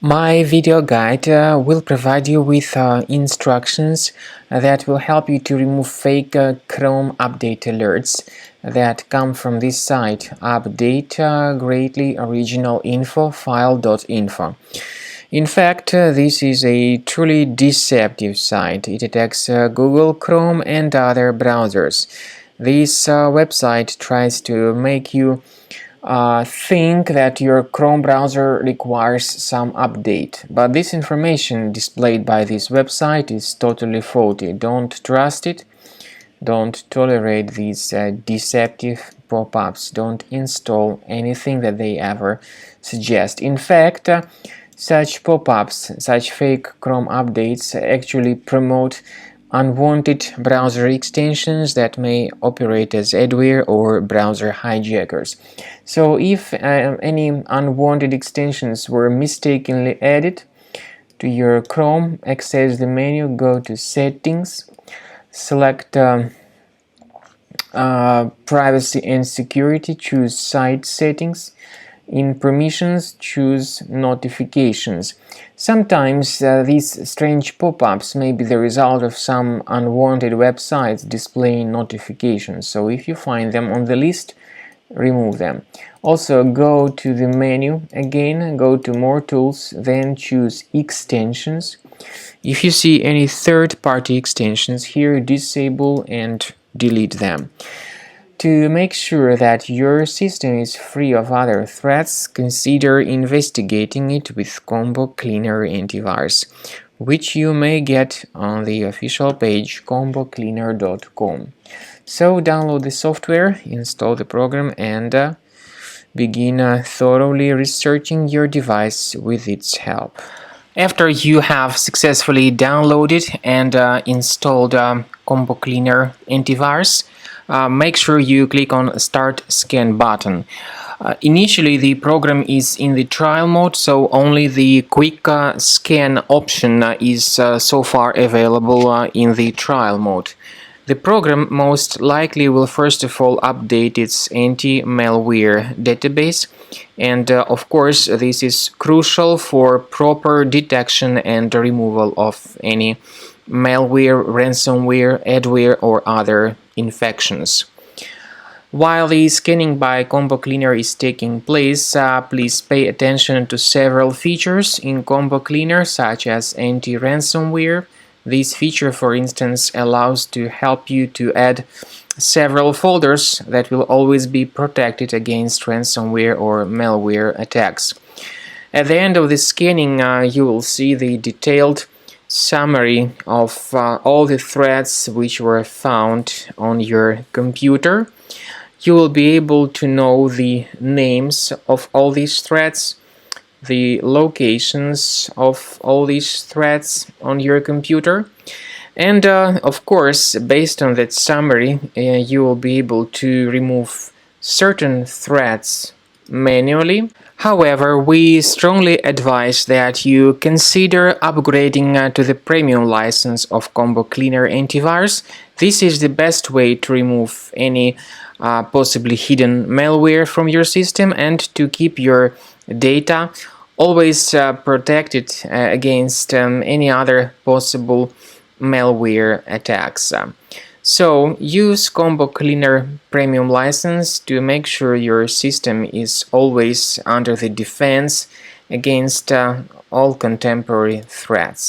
My video guide will provide you with instructions that will help you to remove fake Chrome update alerts that come from this site, Updategreatlyoriginalinfo-file.info. In fact, this is a truly deceptive site. It attacks Google, Chrome and other browsers. This website tries to make you think that your Chrome browser requires some update, but this information displayed by this website is totally faulty. Don't trust it. Don't tolerate these deceptive pop-ups. Don't install anything that they ever suggest. In fact, such pop-ups, such fake Chrome updates actually promote unwanted browser extensions that may operate as adware or browser hijackers. So if any unwanted extensions were mistakenly added to your Chrome, access the menu, go to Settings, select Privacy and Security, choose Site Settings. In Permissions, choose Notifications. Sometimes these strange pop-ups may be the result of some unwanted websites displaying notifications, so if you find them on the list, remove them. Also, go to the menu again, go to More Tools, then choose Extensions. If you see any third-party extensions here, disable and delete them. To make sure that your system is free of other threats, consider investigating it with Combo Cleaner Antivirus, which you may get on the official page combocleaner.com. So download the software, install the program, and begin thoroughly researching your device with its help. After you have successfully downloaded and installed Combo Cleaner Antivirus, make sure you click on Start Scan button. Initially, the program is in the trial mode, so only the quick scan option is so far available in the trial mode. The program most likely will first of all update its anti-malware database, and of course this is crucial for proper detection and removal of any malware, ransomware, adware or other infections. While the scanning by Combo Cleaner is taking place, please pay attention to several features in Combo Cleaner, such as anti-ransomware. This feature, for instance, allows to help you to add several folders that will always be protected against ransomware or malware attacks. At the end of the scanning, you will see the detailed summary of all the threats which were found on your computer. You will be able to know the names of all these threats, the locations of all these threats on your computer, and of course, based on that summary, you will be able to remove certain threats manually. However, we strongly advise that you consider upgrading to the premium license of Combo Cleaner Antivirus. This is the best way to remove any possibly hidden malware from your system and to keep your data always protected against any other possible malware attacks. So use Combo Cleaner Premium license to make sure your system is always under the defense against all contemporary threats.